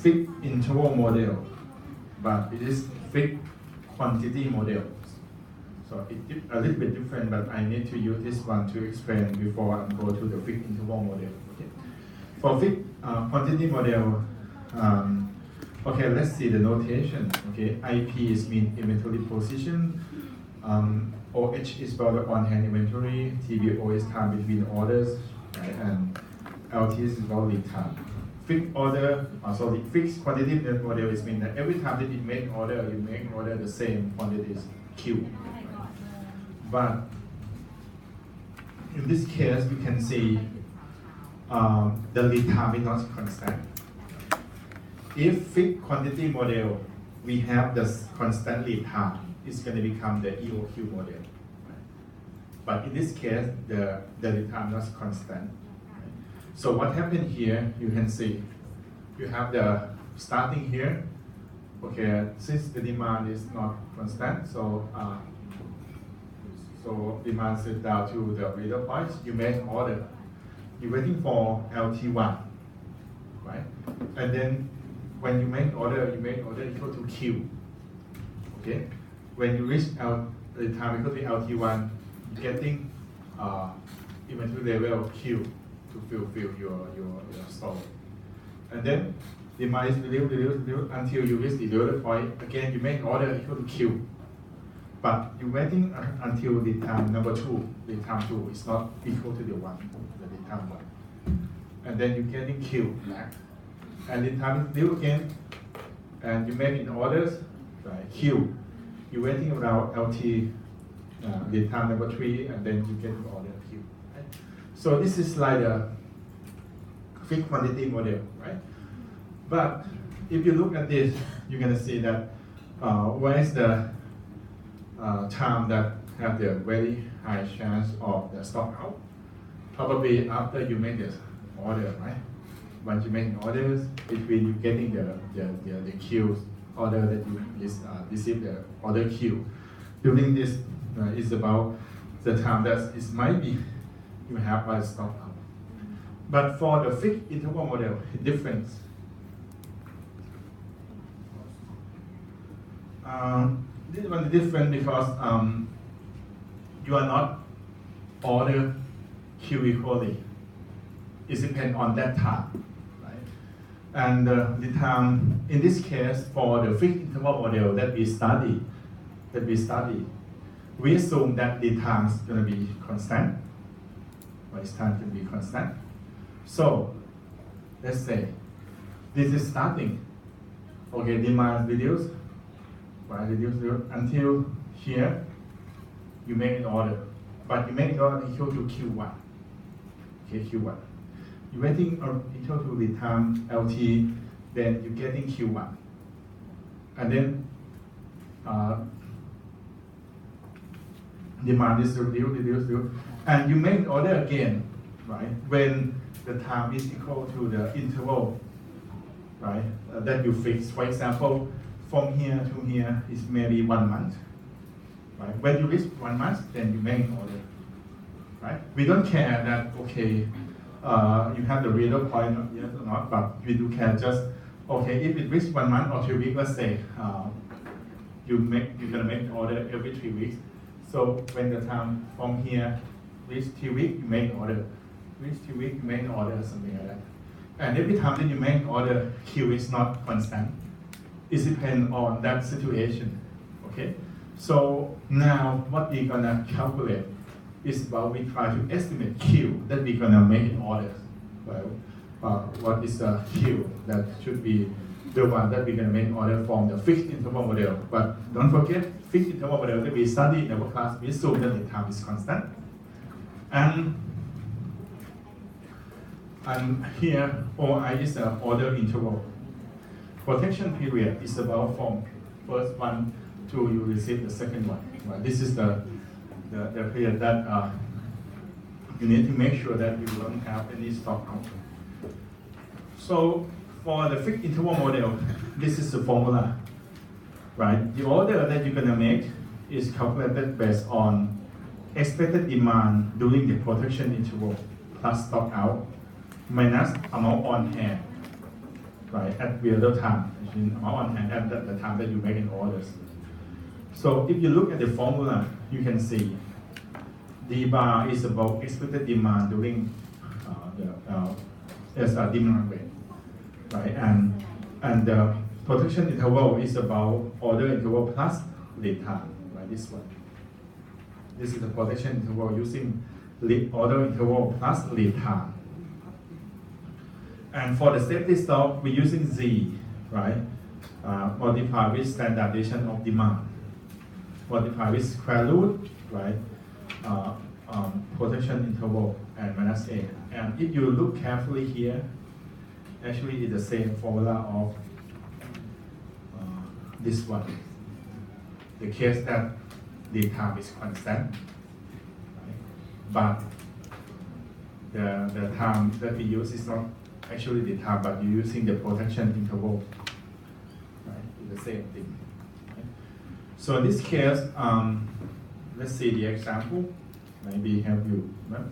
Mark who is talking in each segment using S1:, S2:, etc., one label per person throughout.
S1: fixed interval model, but it is fixed quantity model. So it's a little bit different, but I need to use this one to explain before I go to the fixed interval model. Okay. For fixed quantity model, okay, let's see the notation. Okay, IP is mean inventory position. OH is about the on-hand inventory. TBO is time between orders, right? And LT is about lead time. Fixed order, fixed quantity model is mean that every time that you make order the same quantities Q. But in this case, we can see the lead time is not constant. If fixed quantity model, we have the constant lead time, it's going to become the EOQ model. But in this case, the lead time is not constant. So what happened here, you can see, you have the starting here. Okay, since the demand is not constant, so demand is down to the middle point. You make an order. You're waiting for LT1, right? And then when you make order equal to Q. Okay, when you reach the time equal to LT1, you're getting inventory level Q to fulfill your store. And then demand is reduced until you reach the other point. Again, you make order equal to Q. But you're waiting until the time number 2, the time 2 is not equal to the 1, the time 1. And then you're getting Q back. And the time is due again, and you make in orders, right, Q. You're waiting around LT, the time number 3, and then you get the order Q. Right? So this is like a fixed quantity model, right? But if you look at this, you're going to see that where is the time that have the very high chance of the stock out? Probably after you make this order, right? Once you make orders, between you getting the Q order that you receive the order Q. During this is about the time that it might be you have a stock out. But for the fixed interval model, it's different. This one is different because you are not order Q equally. It depends on that time, right? And the time in this case for the fixed interval model that we study, we assume that the time is going to be constant. This time can be constant. So let's say this is starting. Okay, demand reduced. Right, reduce until here, you make an order, but you make an order equal to Q1. Okay, Q1. You're waiting equal to the time LT, then you're getting Q1. And then demand is reduced, and you make an order again, right? When the time is equal to the interval, right? That you fix. For example, from here to here is maybe 1 month, right? When you reach 1 month, then you make an order, right? We don't care that, okay, you have the real point, yes or not, but we do care just, okay, if it reaches 1 month or 2 weeks, let's say, you're gonna make an order every 3 weeks. So when the time from here reach 2 weeks, you make an order. Reach 2 weeks, you make an order, something like that. And every time that you make an order, Q is not constant. It depends on that situation, okay? So now what we're gonna calculate is about we try to estimate Q that we're gonna make an order. Well, what is the Q that should be the one that we're gonna make an order from the fixed interval model. But don't forget, fixed interval model that we study in our class, we assume that the time is constant. And here, OI is the order interval. Protection period is about from first one to you receive the second one. Right? This is the period that you need to make sure that you don't have any stock out. So for the fixed interval model, this is the formula, right? The order that you're gonna make is calculated based on expected demand during the protection interval plus stock out minus amount on hand. right, at real time, which means amount on hand at the time that you make an orders. So if you look at the formula, you can see D bar is about expected demand during as a demand rate, right? And the protection interval is about order interval plus lead time, right? This one. This is the protection interval using order interval plus lead time. And for the safety stock, we're using Z, right? Multiplied with standard deviation of demand, multiplied with square root, right? Protection interval and minus A. And if you look carefully here, actually it's the same formula of this one. The case that the time is constant, right? But the time that we use is not actually the time, but you're using the protection interval, right? It's the same thing. Right? So in this case, let's see the example. Maybe help you. Right?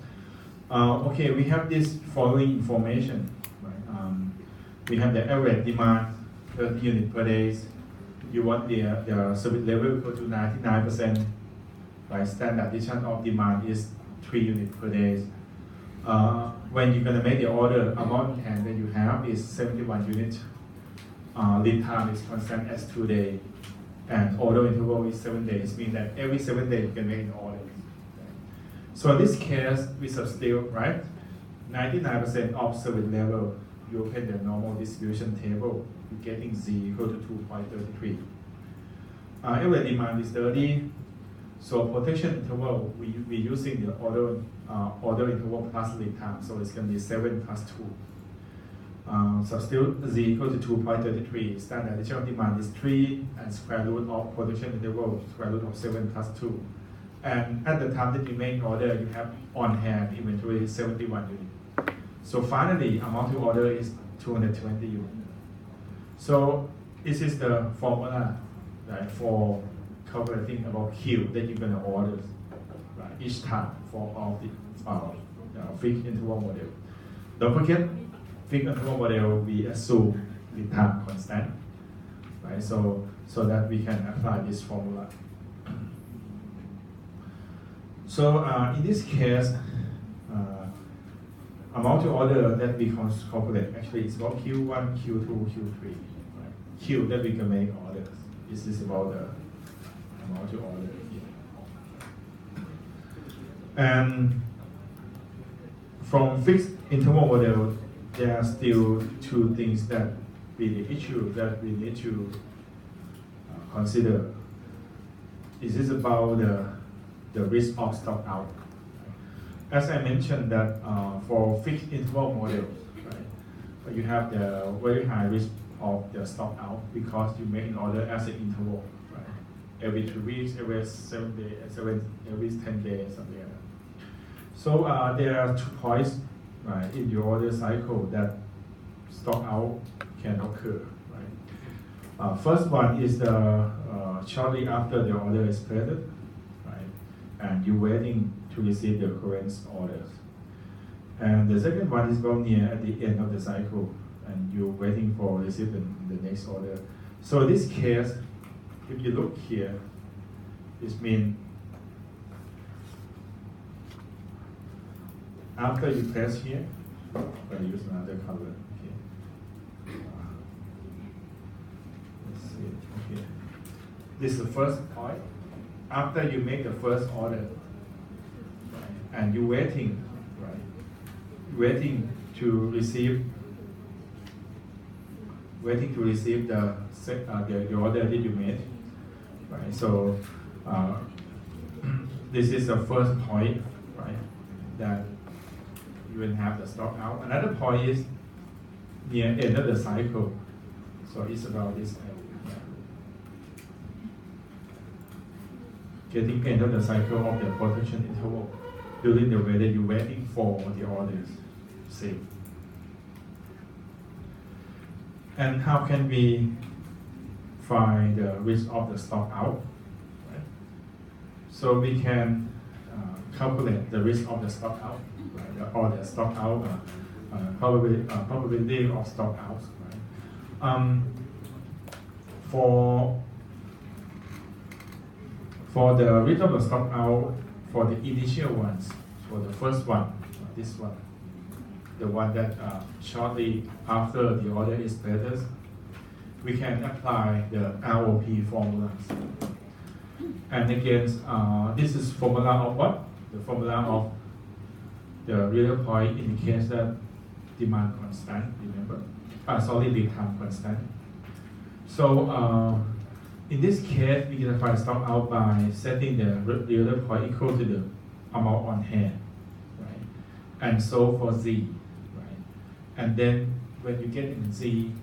S1: Okay, we have this following information. Right? We have the average demand 30 units per day. You want the service level equal to 99%. Right? Standard deviation of demand is 3 units per day. When you're going to make the order, amount in hand that you have is 71 units. Lead time is constant as 2 days. And order interval is 7 days, meaning that every 7 days you can make an order. So in this case, we substitute, right? 99% of service level, you open the normal distribution table, you're getting Z equal to 2.33. Average demand is 30. So protection interval, we're using the order interval plus lead time, so it's going to be 7 plus 2. Substitute Z equal to 2.33. Standard deviation of demand is 3, and square root of protection interval, square root of 7 plus 2. And at the time that you make order, you have on hand inventory 71 units. So finally, amount to order is 220 units. So this is the formula, right, for calculating about Q that you're going to order, right, each time for all the fixed interval model. Don't forget, fixed interval model we assume the time constant, right? So that we can apply this formula. So in this case, amount to order that we can calculate actually is about Q1, Q2, Q3. Right? Q that we can make orders. This is about the amount to order here. And from fixed interval model, there are still 2 things that be the issue that we need to consider. This is about the risk of stock out. As I mentioned that for fixed interval models, right, you have the very high risk of the stock out because you make an order as an interval, right? Every 2 weeks, every 7 days, every 10 days, something like that. So there are 2 points, right, in your order cycle that stock out can occur. Right? First one is the shortly after the order is placed, and you're waiting to receive the current orders. And the second one is about near at the end of the cycle, and you're waiting for receiving the next order. So in this case, if you look here, this means after you place here, I use another color. Okay. Let's see. Okay. This is the first point. After you make the first order, right, and you're waiting, right, waiting to receive the order that you made, right? So this is the first point, right, that you will have the stock out. Another point is near end of the cycle, so it's about this area. Getting end of the cycle of the protection interval during the way that you're waiting for the orders. See. And how can we find the risk of the stock out? Right? So we can calculate the risk of the stock out, right? Or the stock out probability of stock out. Right? For the rate of the stock out, for the initial ones, for the first one, this one, the one that shortly after the order is placed, we can apply the ROP formulas. And again, this is formula of what? The formula of the real point indicates that demand constant, remember? Sorry, lead time constant. So in this case, we can find stock out by setting the real point equal to the amount on hand, right? And so for Z, right? And then when you get in Z,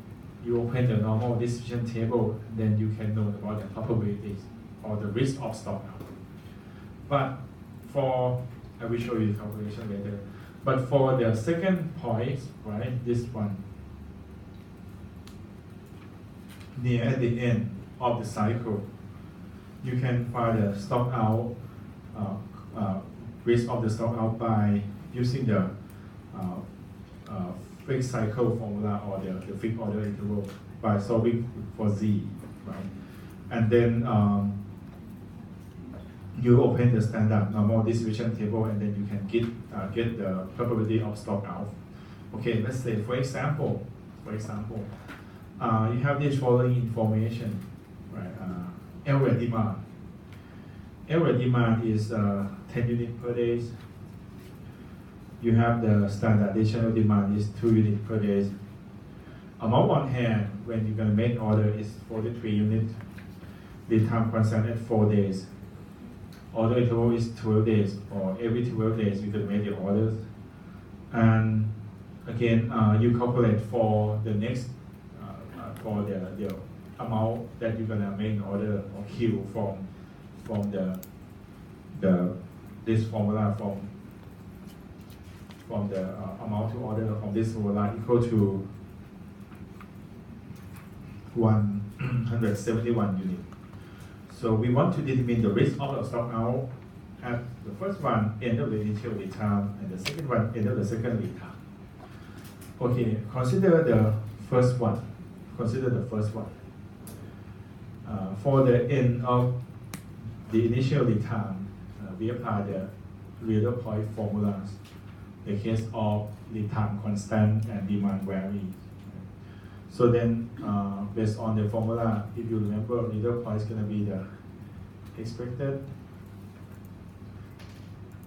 S1: you open the normal distribution table, then you can know about the probabilities or the risk of stock out. But for, I will show you the calculation later. But for the second point, right, this one, near at the end of the cycle, you can find the stock out, risk of the stock out by using the fixed cycle formula or the fixed order interval by solving for Z, right? And then you open the standard normal distribution table, and then you can get the probability of stock out. Okay, let's say for example, you have this following information, right? Average demand. Average demand is 10 units per day. You have the standard additional demand is 2 units per day. Amount on hand when you're going to make order is 43 units. Lead time constant at 4 days. Order interval is 12 days, or every 12 days you can make the orders. And again, you calculate for the next, for the amount that you're gonna make an order or queue from this formula from the amount to order from this formula equal to 171 units. So we want to determine the risk of the stock out at the first one, end of the initial lead time, and the second one, end of the second lead time. Okay, consider the first one. For the end of the initial lead time, we apply the real point formulas. The case of lead time constant and demand varies. So then, based on the formula, if you remember, real point is going to be the expected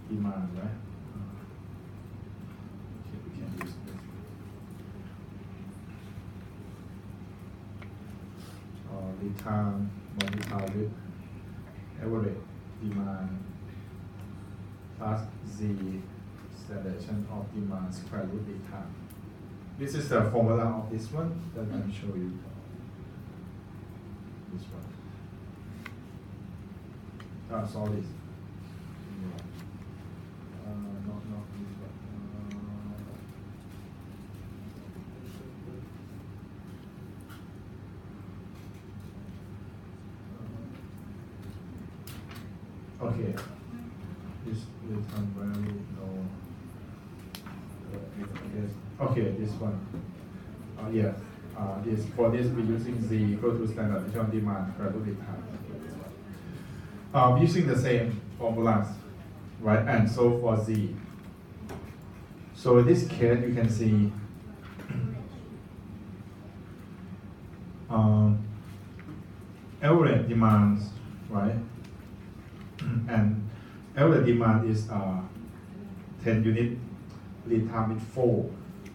S1: demand, right? Okay, we can use this. Lead time multiplied with average demand plus Z standard of demand square root lead time. This is the formula of this one that I'll show you. This one. Sorry. Not this one. Okay. This one value, no. Yes. Okay, this one. Yes. For this, we're using Z equal to standard demand square root lead time. Using the same formulas, right? And so for Z. So in this case, you can see average demands, right? And average demand is 10 units, lead time is 4,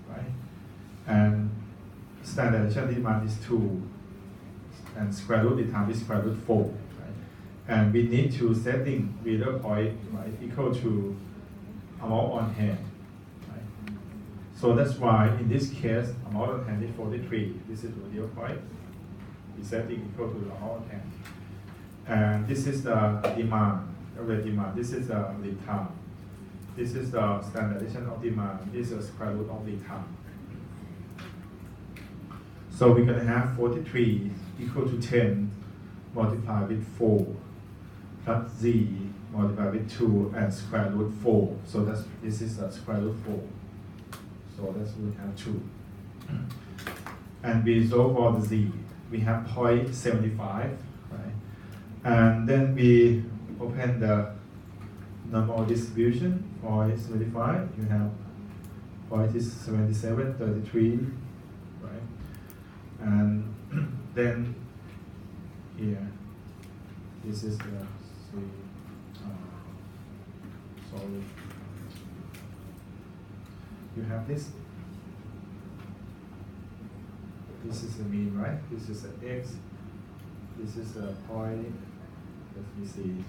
S1: right? And standard demand is 2, and square root lead time is square root 4, right? And we need to setting real point, right, equal to amount on hand, right? So that's why in this case, amount on hand is 43. This is the real point. We setting equal to the amount on hand. And this is the demand, average demand. This is the lead time. This is the standardization of demand. This is the square root of lead time. So we're going to have 43 equal to 10 multiplied with 4 plus Z multiplied with 2 and square root 4. So this is the square root 4. So that's we have 2. and we solve for the z. We have 0.75, right? And then we open the normal distribution, 0.75. You have 0.7733, right? And then here, this is the sorry. You have this. This is the mean, right? This is the x. This is the point. Let me see.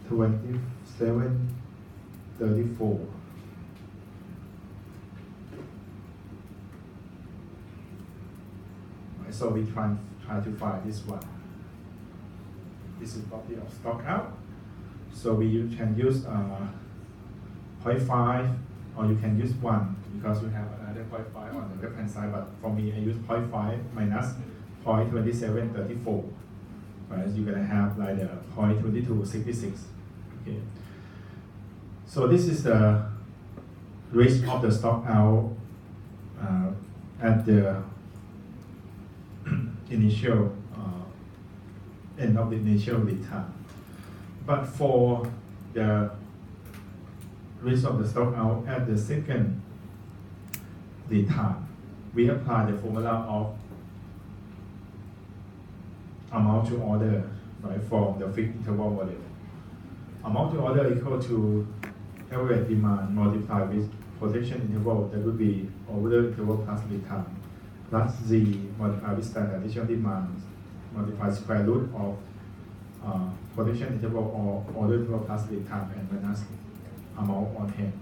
S1: 2734. Right, so we try to find this one. This is property of stock out. So we can use 0.5, or you can use 1, because we have another 0.5 on the left hand side, but for me I use 0.5 minus 0.2734. Right, you're gonna have like the 0.2266. Okay. So this is the risk of the stock out at the initial end of the initial lead time. But for the risk of the stock out at the second lead time, we apply the formula of amount to order, right, from the fixed interval model. Amount to order equal to average demand multiplied with protection interval, that would be order interval plus lead time, plus z multiplied with standard deviation demand multiplied square root of protection interval or order interval plus lead time and minus amount on hand.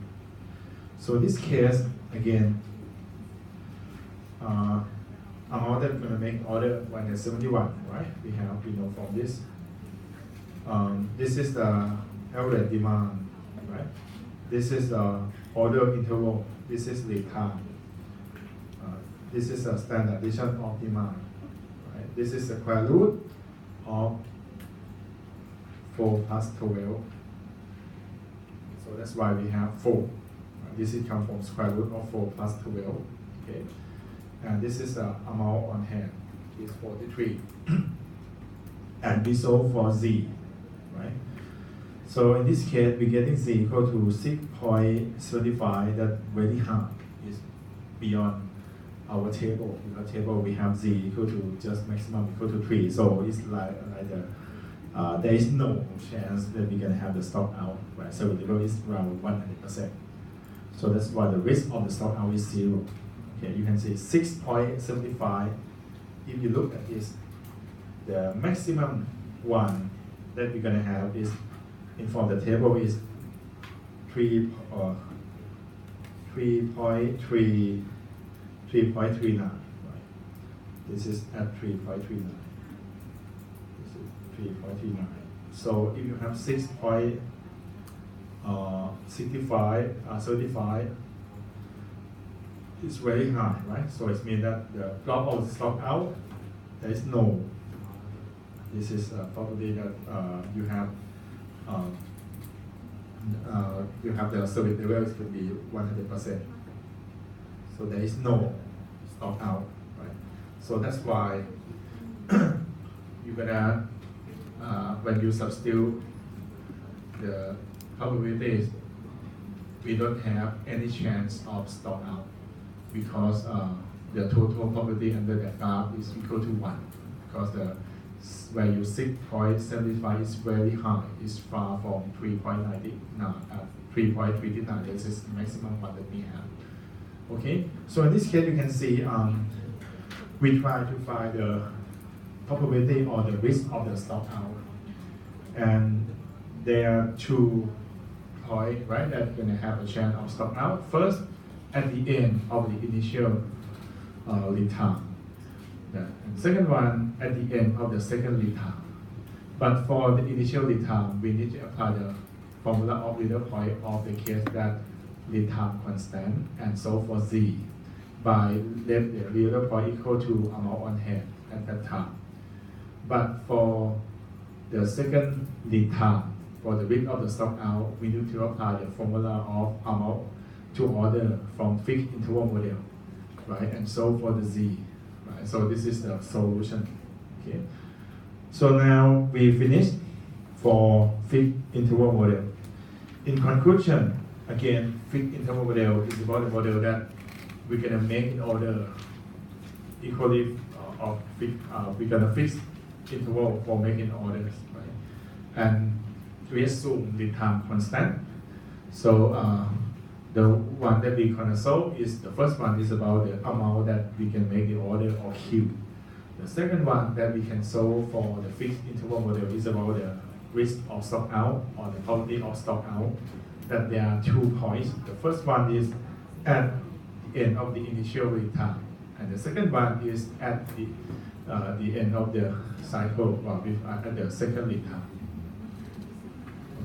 S1: So in this case, again, amount that we're going to make order 171, right? We know from this. This is the average demand, right? This is the order interval. This is lead time. This is a standard deviation of demand, right? This is the square root of 4 plus 12. So that's why we have 4. This is come from square root of 4 plus 12. Okay. And this is the amount on hand, is 43. And we solve for z, right? So in this case, we're getting z equal to 6.75. That very high, is beyond our table. In our table, we have z equal to just maximum equal to 3. So it's like the there is no chance that we're gonna have the stock out, right? So the level is around 100%. So that's why the risk of the stock out is 0. Okay, you can see 6.75. If you look at this, the maximum one that we're gonna have is, in from the table, is 3.39. Right? This is at 3.39. This is 3.39. So if you have 35, it's very high, right? So it means that the drop of the stock out, there is no. This is probably that you have the service level is going to be 100%. So there is no stock out, right? So that's why you're gonna when you substitute the probabilities, we don't have any chance of stock out, because the total probability under that graph is equal to 1, because the value 6.75 is very high. It's far from 3.39. This is the maximum one that we have. Okay, so in this case, you can see we try to find the probability or the risk of the stock out, and there are 2 points, right, that you're going to have a chance of stock out. First, at the end of the initial lead time. And second one, at the end of the second lead time. But for the initial lead time, we need to apply the formula of leader point of the case that lead time constant, and so for z, by let the leader point equal to amount on hand at that time. But for the second lead time, for the risk of the stock out, we need to apply the formula of amount to order from fixed interval model, right? And so for the z. right? So this is the solution. Okay. So now we finished for fixed interval model. In conclusion, again, fixed interval model is about a model that we're gonna make in order equally of we're gonna fix interval for making orders, right? And we assume the time constant. So the one that we're gonna solve is the first one is about the amount that we can make the order or queue. The second one that we can solve for the fixed interval model is about the risk of stock out or the probability of stock out. That there are 2 points. The first one is at the end of the initial lead time, and the second one is at the end of the cycle, at the second lead time.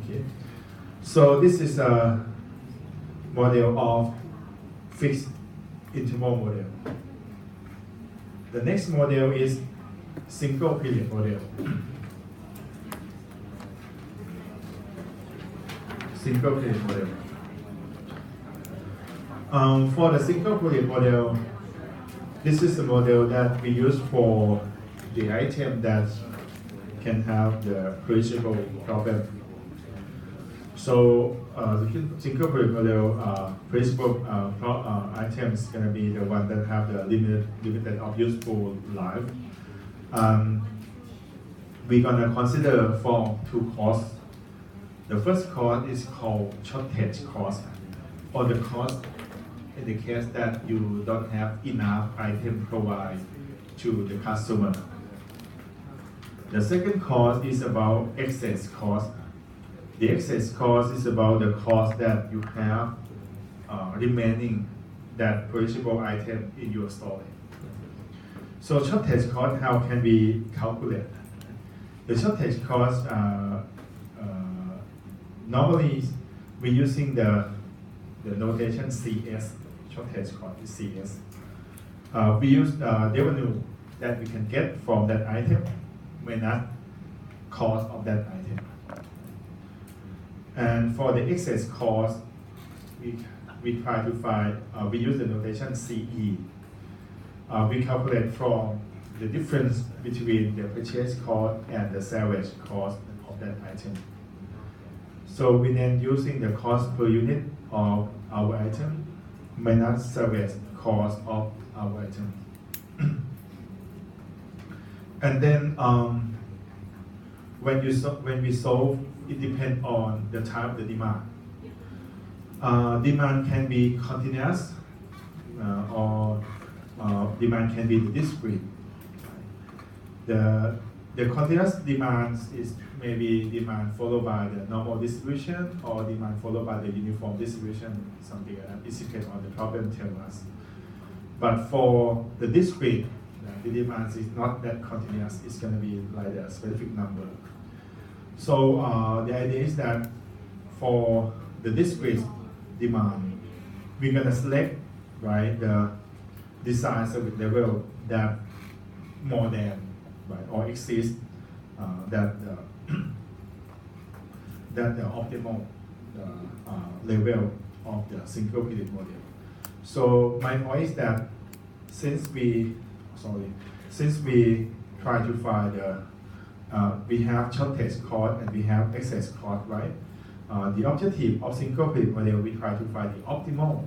S1: Okay, so this is a model of fixed interval model. The next model is single period model. Single period model. For the single period model, this is the model that we use for the item that can have the perishable problem. So the single period model, perishable items is going to be the one that have the limited of useful life. We're going to consider for 2 costs. The first cost is called shortage cost, or the cost in the case that you don't have enough item provided to the customer. The second cost is about excess cost. The excess cost is about the cost that you have remaining that perishable item in your storage. So shortage cost, how can we calculate? The shortage cost, normally we're using the notation CS, shortage cost is CS. We use the revenue that we can get from that item minus cost of that item. And for the excess cost, we try to find, we use the notation CE. We calculate from the difference between the purchase cost and the salvage cost of that item. So we then using the cost per unit of our item minus salvage cost of our item. And then when we solve, it depends on the type of the demand. Demand can be continuous or demand can be the discrete. The continuous demand is maybe demand followed by the normal distribution or demand followed by the uniform distribution, something like that. It depends on the problem tell us. But for the discrete, the demand is not that continuous. It's going to be like a specific number. So the idea is that for the discrete demand, we're going to select the design service level that more than or exceeds that the optimal level of the single period model. So my point is that since we try to find we have shortage cost and we have excess cost, right? The objective of single period model, we try to find the optimal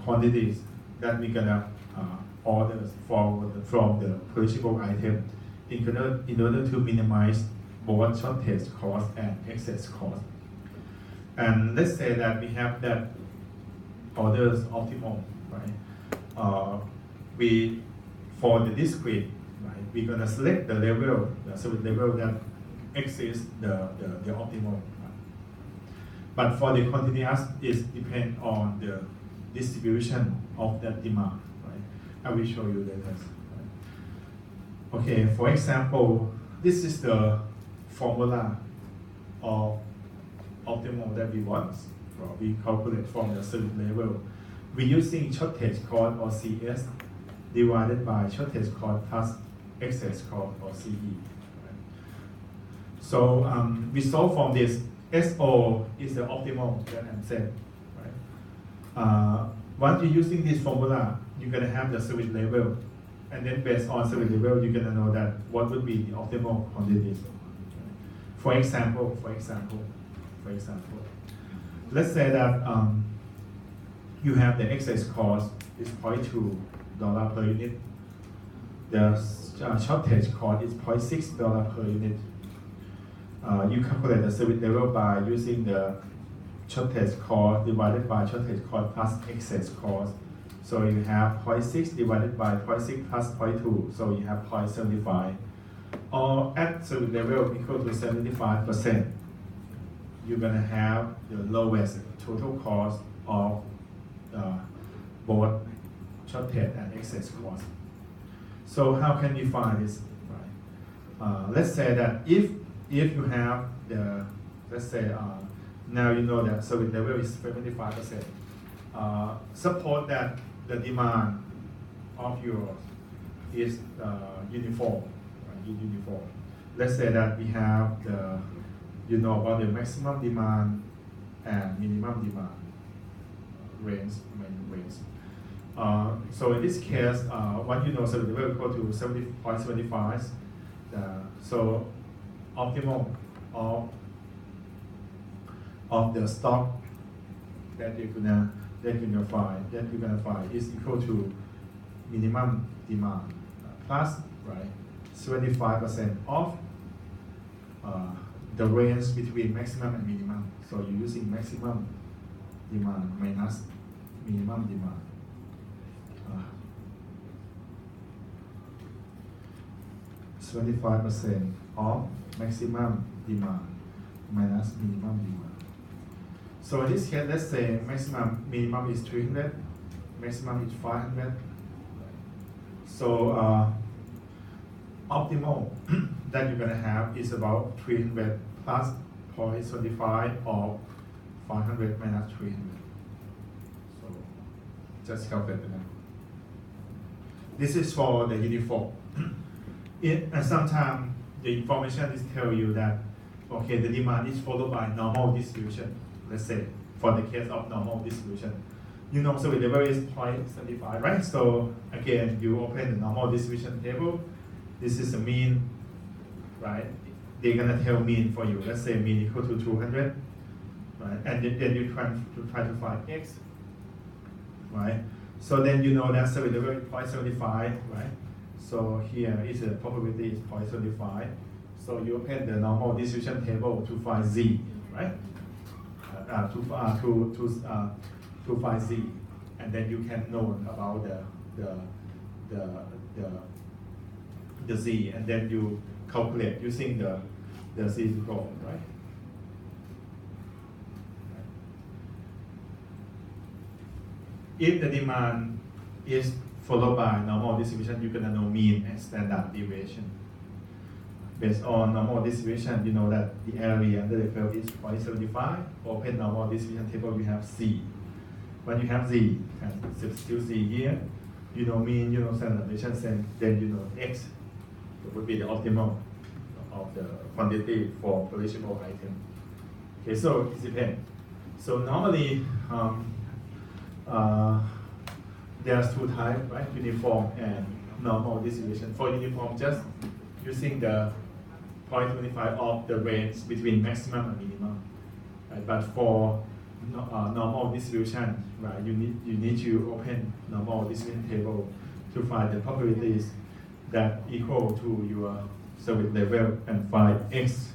S1: quantities that we're gonna order from the perishable item in order to minimize both shortage cost and excess cost. And let's say that we have that orders optimal, right? For the discrete, right, we're gonna select the level, the service level that exceeds the optimal. Right? But for the continuous, it depends on the distribution of that demand. Right? I will show you that. Right? Okay, for example, this is the formula of optimal that we want. Well, we calculate from the service level. We're using shortage cost or CS divided by shortage cost plus excess cost or CE. Right? So we solve from this. SO is the optimal that I'm saying. Right? Once you're using this formula, you're gonna have the service level, and then based on service level, you're gonna know that what would be the optimal quantities. For example, let's say that you have the excess cost is $0.2 per unit. The shortage cost is $0.6 per unit. You calculate the service level by using the shortage cost divided by shortage cost plus excess cost. So you have 0.6 divided by 0.6 plus 0.2, so you have 0.75. Or at service level equal to 75%, you're gonna have the lowest total cost of both shortage and excess cost. So how can you find this? Right? Let's say that if you have the, let's say now you know that service level is 75%. Suppose that the demand of yours is uniform, right? Uniform. Let's say that we have the, you know about the maximum demand and minimum demand range. So in this case, what you know, service level equal to 70.75. So optimum of the stock that you're gonna find is equal to minimum demand plus, right, 75% of the range between maximum and minimum. So you're using maximum demand minus minimum demand. 75% of maximum demand minus minimum demand. So in this case, let's say minimum is 300, maximum is 500. So optimal that you're gonna have is about 300 plus 0.75 or 500 minus 300. So just calculate that. This is for the uniform. And sometimes the information is tell you that, okay, the demand is followed by normal distribution. Let's say, for the case of normal distribution. You know, so the level is 0.75, right? So again, you open the normal distribution table. This is the mean, right? They're gonna tell mean for you. Let's say mean equal to 200, right? And then you try to find x, right? So then you know that service level is 0.75, right? So here is the probability is 0.75. So you open the normal distribution table to find z, right? To find z, and then you can know about the z, and then you calculate using the z score, right? If the demand is followed by normal distribution, you're gonna know mean and standard deviation. Based on normal distribution, you know that the area under the curve is 0.75. Open normal distribution table, you have Z. When you have Z, and substitute Z here, you know mean, you know standard deviation, then you know X. It would be the optimal of the quantity for perishable item. Okay, so it depends. So normally, there's two types, right? Uniform and normal distribution. For uniform, just using the 0.25 of the range between maximum and minimum. Right? But for normal distribution, right, you need to open normal distribution table to find the probabilities that equal to your service level and find x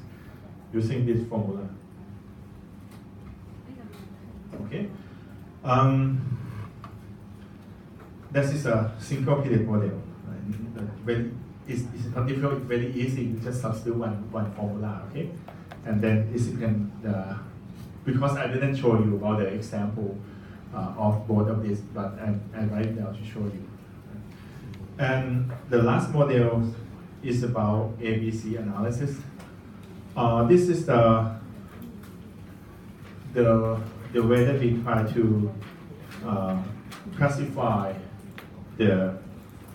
S1: using this formula. Okay. This is a single period model. Right? It's not difficult, it's very easy. You just substitute one formula, okay? And then it depends, because I didn't show you about the example of both of these, but I write down to show you. And the last model is about ABC analysis. This is the way that we try to classify the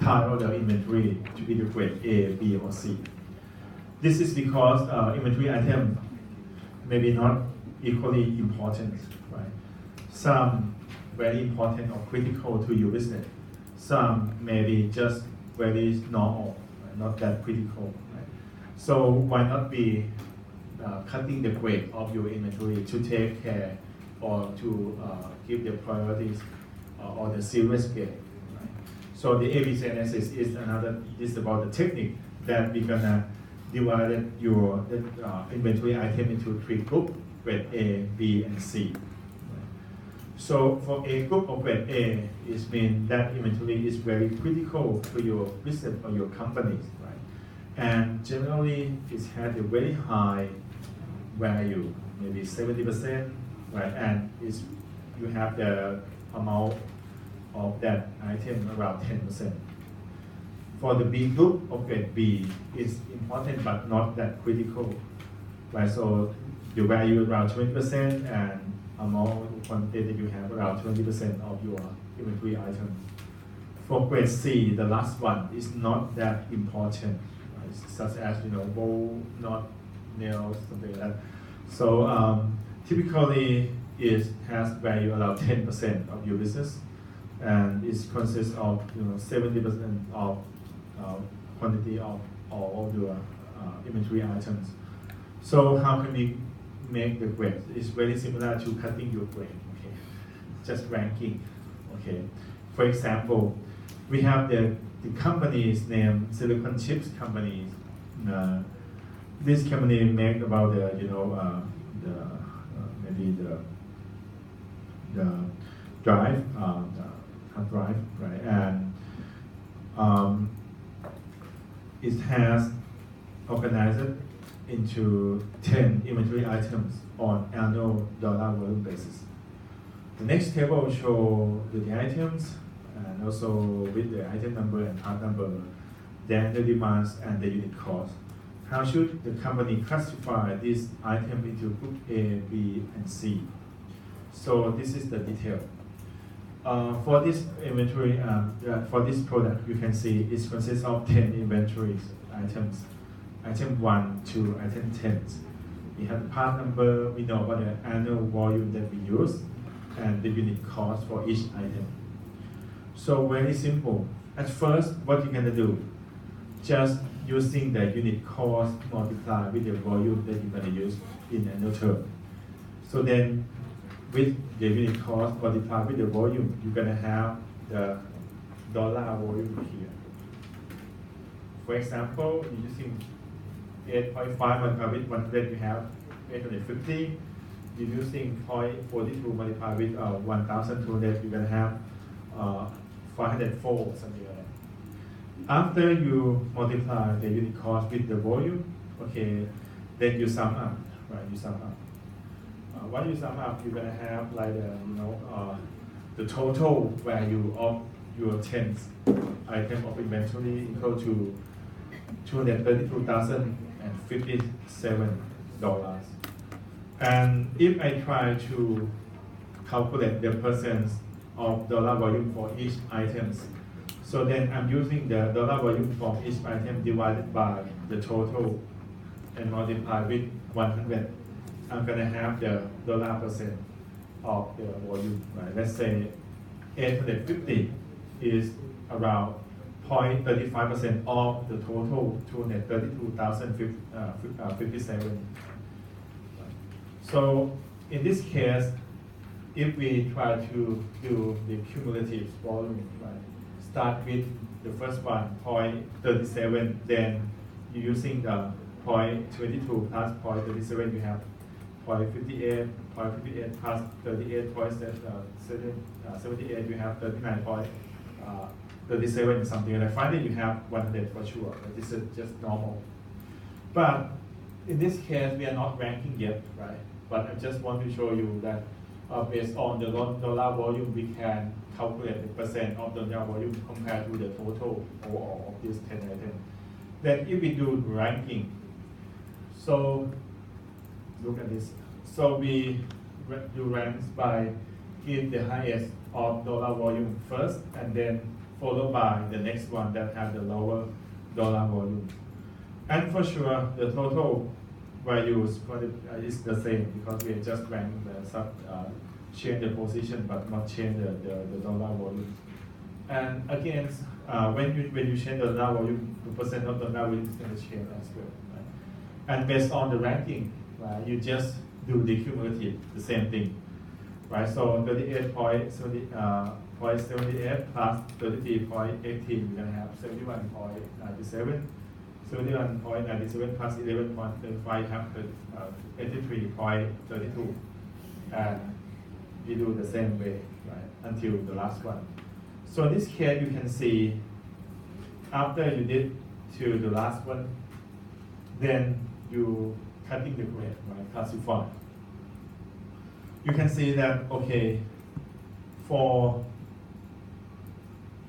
S1: type of the inventory to be the grade A, B, or C. This is because inventory item may be not equally important, right? Some very important or critical to your business. Some may be just very normal, right? Not that critical. Right? So why not be cutting the grade of your inventory to take care or to give the priorities or the serious grade. Right? So the ABC analysis is about the technique that we're gonna divide your inventory item into 3 groups, grade A, B, and C. Right? So for a group of grade A, it means that inventory is very critical to your business or your company, right? And generally, it has a very high value, maybe 70%, right? And you have the amount of that item around 10%. For the B group of grade B, it's important but not that critical, right? So the value around 20% and amount quantity that you have around 20% of your inventory item. For grade C, the last one is not that important, right? Such as bowl, not nails, something like that. So typically it has value around 10% of your business, and it consists of 70% of quantity of all of your inventory items. So how can we make the grade? It's very similar to cutting your grade. Okay, just ranking. Okay, for example, we have the company's name, Silicon Chips Company. This company make about maybe the drive, the hard drive, right? And it has organized into 10 inventory items on annual dollar volume basis. The next table shows the items and also with the item number and part number, then the demands and the unit cost. How should the company classify this item into group A, B, and C? So this is the detail. For this inventory, for this product, you can see it consists of 10 inventory items. Item 1 to item 10. We have the part number, we know about the annual volume that we use, and the unit cost for each item. So very simple. At first, what you're gonna do, just using the unit cost multiplied with the volume that you're gonna use in annual term. So then, with the unit cost multiplied with the volume, you're gonna have the dollar volume here. For example, using 8.5 multiplied with 100, you have 850. You're using 0.42 multiplied with 1,200, you're gonna have 504, something like that. After you multiply the unit cost with the volume, okay, then you sum up, right? You sum up. When you sum up, you're gonna have like the total value of your 10th item of inventory equal to $232,057. And if I try to calculate the percent of dollar volume for each items, so then I'm using the dollar volume for each item divided by the total and multiply with 100. I'm gonna have the dollar percent of the volume, right? Let's say 850 is around 0.35% of the total 232,057. So in this case, if we try to do the cumulative volume, right? Start with the first one, 0.37, then you're using the 0.22 plus 0.37, you have 0.58, 0.58 plus 38.78, you have 39.37, something like that. Finally, you have 100 for sure, but this is just normal. But in this case, we are not ranking yet, right? But I just want to show you that based on the dollar volume, we can calculate the percent of the dollar volume compared to the total overall of these 10 items. Then if we do ranking, so look at this. So we do ranks by give the highest of dollar volume first, and then followed by the next one that has the lower dollar volume. And for sure, the total values is the same because we are just ranking the change the position but not change the dollar volume. And again, when you change the dollar volume, the percent of the dollar volume is going to change as well. Right? And based on the ranking, right, you just do the cumulative, the same thing. Right, so 38.78 plus 33.18, you're going to have 71.97. 71.97 plus 11.35 have 83.32. And you do the same way, right, until the last one. So in this case, you can see after you did to the last one, then you cutting the grade, right, classify. You can see that, okay, for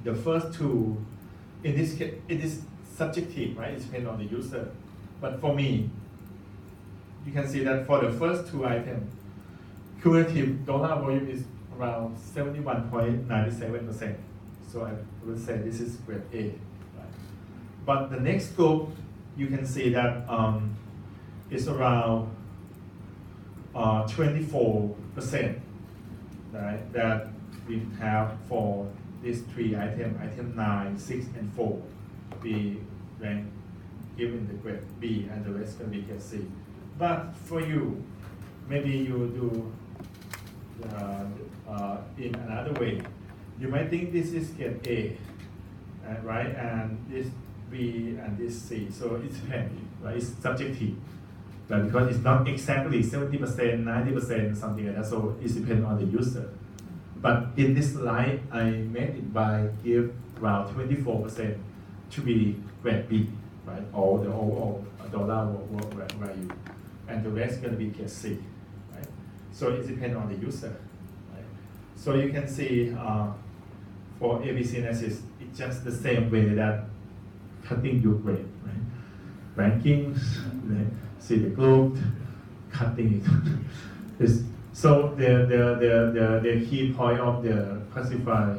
S1: the first two, in this case, it is subjective, right? It depends on the user. But for me, you can see that for the first two items, cumulative dollar volume is around 71.97%. So I would say this is grade A. Right? But the next group, you can see that it's around 24%, right, that we have for these three items, item 9, 6, and 4, we rank given the grade B, and the rest can be grade C. But for you, maybe you do in another way. You might think this is grade A, right, and this B and this C. So it's depends, right? It's subjective. But because it's not exactly 70%, 90%, something like that, so it depends on the user. But in this slide, I made it by give around 24% to be grade B, right? All the overall dollar value, and the rest going to be grade C, right? So it depends on the user, right? So you can see for ABC analysis, it's just the same way that cutting your grade, right? Rankings, right? See the group, cutting it. So the key point of the classify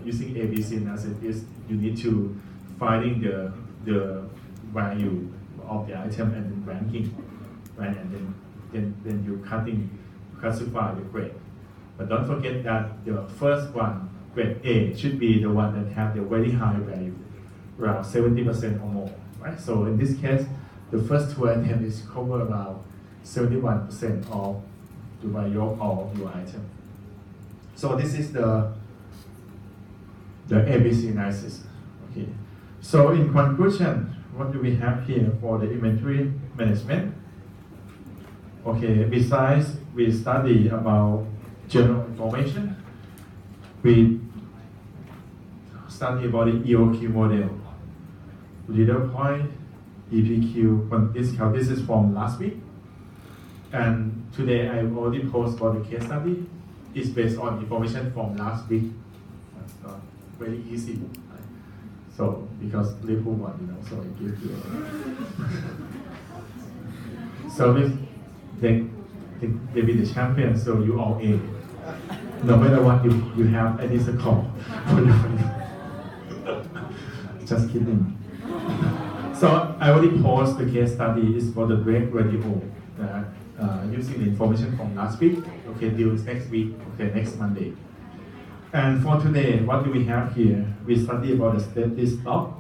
S1: using ABC analysis is you need to finding the value of the item and then ranking, right? And then you classify the grade. But don't forget that the first one, grade A, should be the one that have the very high value, around 70% or more, right? So in this case, the first two items is cover around 71% of the value of all your item. So this is the ABC analysis. Okay. So in conclusion, what do we have here for the inventory management? Okay, besides we study about general information, we study about the EOQ model, leader point, EPQ, discount. This is from last week. And today I already posted for the case study. It's based on information from last week. That's not very easy. Right? So because Liverpool won, so I give you. So if they be the champion, so you all in. No matter what you have any score for you. Just kidding. So I already posted the case study is for the brake radio using the information from last week. Okay, due next week. Okay, next Monday. And for today, what do we have here? We study about the safety stock.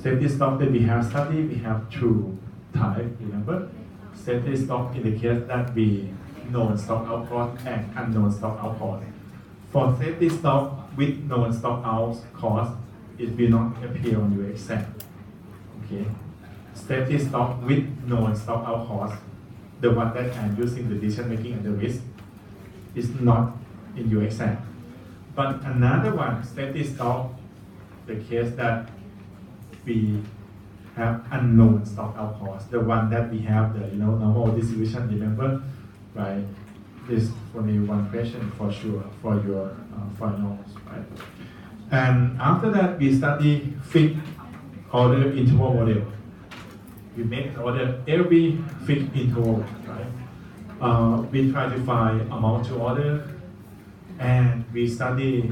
S1: Safety stock that we have studied, we have two types. Remember, safety stock indicates that we known stock out cost and unknown stock out cost. For safety stock with known stock out cost, it will not appear on your Excel. Okay, safety stock with known stock out cost, the one that I'm using the decision making and the risk, is not in your Excel. But another one, safety stock, the case that we have unknown stock out cost, the one that we have the normal distribution. Remember, right? This for me one question for sure for your finals, right? And after that, we study fixed order interval model. We make an order every fixed interval, right? We try to find amount to order, and we study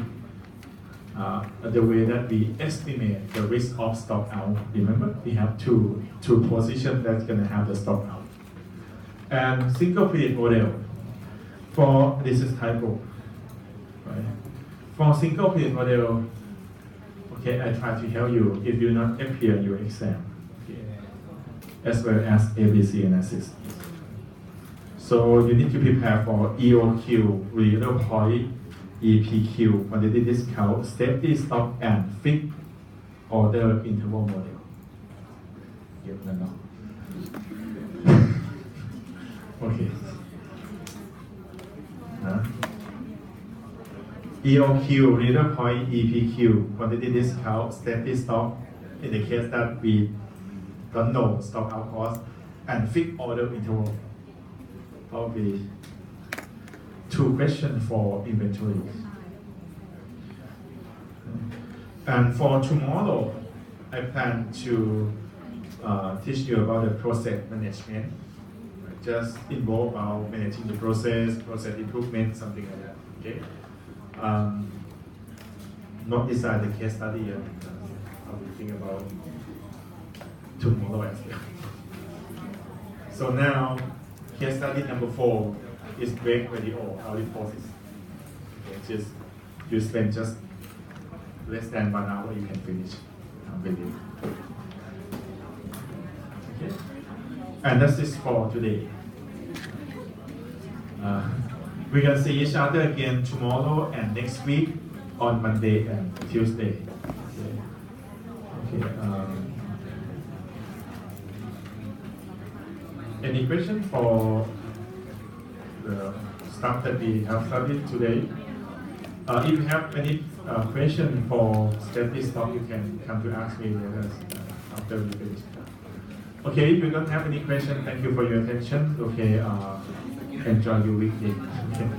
S1: the way that we estimate the risk of stock out. Remember, we have two positions that's going to have the stock out. And single period model. For this is typo, right? For single page model, okay, I try to help you if you not appear in your exam, okay, as well as ABC analysis. So you need to prepare for EOQ, reader point, EPQ, quantity discount, safety stock, and fixed order interval model. Yep, no. Okay. EOQ, reader point, EPQ, quantity discount, safety stock, in the case that we don't know stock out cost, and fixed order interval. Probably 2 questions for inventory. And for tomorrow, I plan to teach you about the process management. Just involve about managing the process improvement, something like that. Okay. Not decide the case study yet. I will think about tomorrow as well. So now, case study number 4 is brake radio electrolysis. Okay, you spend just less than 1 hour, you can finish video. Okay, and that's it for today. We can see each other again tomorrow and next week on Monday and Tuesday. Okay. Any question for the stuff that we have studied today? If you have any question for study stuff, you can come to ask me later after we finish. Okay, if you don't have any question, thank you for your attention. Okay, enjoy your weekend. Okay.